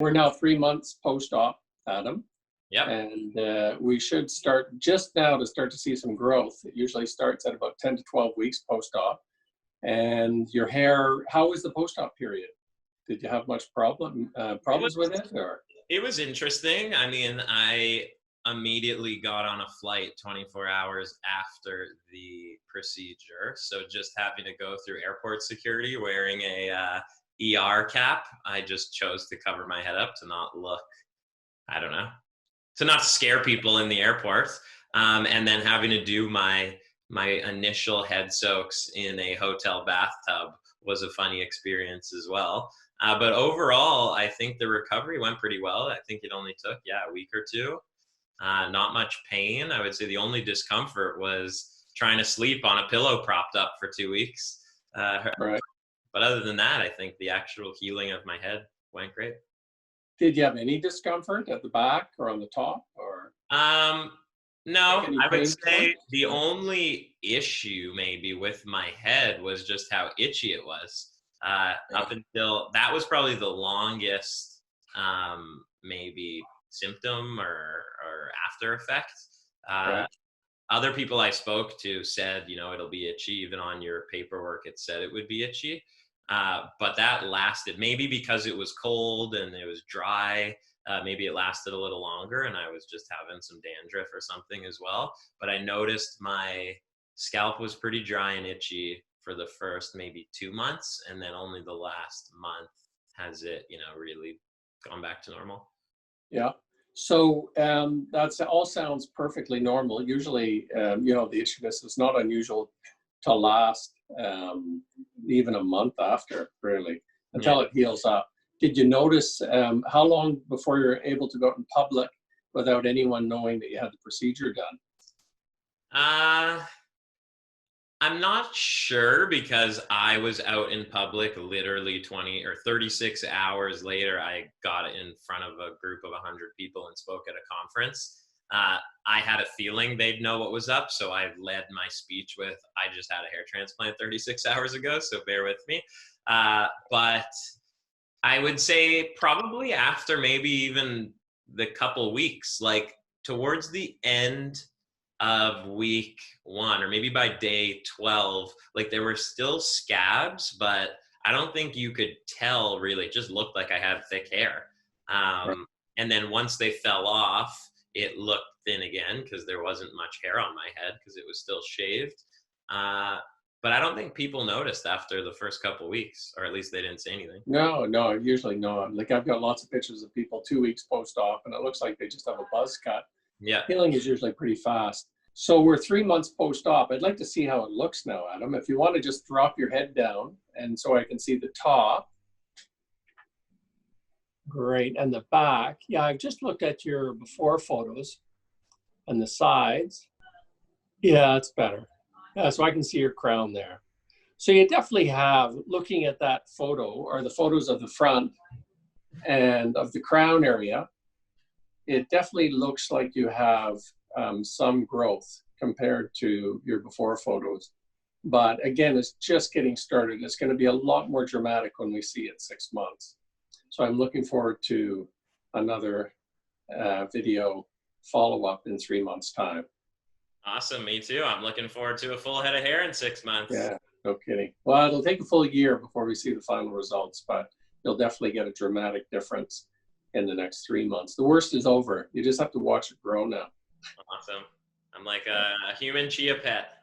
We're now 3 months post-op, Adam, Yep. and we should start just now to start to see some growth. It usually starts at about 10 to 12 weeks post-op. And your hair, how was the post-op period? Did you have much problems with it, or? It was interesting. I mean, I immediately got on a flight 24 hours after the procedure. So just having to go through airport security wearing a ER cap, I just chose to cover my head up to not look, I don't know, to not scare people in the airport. And then having to do my initial head soaks in a hotel bathtub was a funny experience as well. But overall, I think the recovery went pretty well. I think it only took, a week or two. Not much pain. I would say the only discomfort was trying to sleep on a pillow propped up for 2 weeks. Right. But other than that, I think the actual healing of my head went great. Did you have any discomfort at the back or on the top, or? No, Any I would pain say points? the only issue maybe with my head was just how itchy it was. Up until that was probably the longest maybe symptom or after effect. Right. Other people I spoke to said, it'll be itchy. Even on your paperwork, it said it would be itchy. But that lasted maybe because it was cold and it was dry. Maybe it lasted a little longer and I was just having some dandruff or something as well. But I noticed my scalp was pretty dry and itchy for the first maybe 2 months. And then only the last month has it, really gone back to normal. Yeah. So that's all sounds perfectly normal. Usually, the itchiness is not unusual to last even a month after, really, until it heals up. Did you notice how long before you're able to go out in public without anyone knowing that you had the procedure done? I'm not sure because I was out in public literally 20 or 36 hours later. I got in front of a group of 100 people and spoke at a conference. I had a feeling they'd know what was up, so I led my speech with, I just had a hair transplant 36 hours ago, so bear with me. But I would say probably after maybe even the couple weeks, like towards the end of week 1 or maybe by day 12, like there were still scabs, but I don't think you could tell really. It just looked like I had thick hair. Right. And then once they fell off, it looked thin again because there wasn't much hair on my head because it was still shaved. But I don't think people noticed after the first couple weeks, or at least they didn't say anything. No, usually not. Like I've got lots of pictures of people 2 weeks post-op, and it looks like they just have a buzz cut. Yeah. Healing is usually pretty fast. So we're 3 months post-op. I'd like to see how it looks now, Adam. If you want to just drop your head down, and so I can see the top. Great, and the back. Yeah, I've just looked at your before photos and the sides. Yeah, it's better. Yeah, so I can see your crown there. So you definitely have, looking at that photo, or the photos of the front and of the crown area, it definitely looks like you have some growth compared to your before photos. But again, it's just getting started. It's going to be a lot more dramatic when we see it 6 months. So I'm looking forward to another video follow-up in 3 months' time. Awesome. Me too. I'm looking forward to a full head of hair in 6 months. Yeah, no kidding. Well, it'll take a full year before we see the final results, but you'll definitely get a dramatic difference in the next 3 months. The worst is over. You just have to watch it grow now. Awesome. I'm like a human chia pet.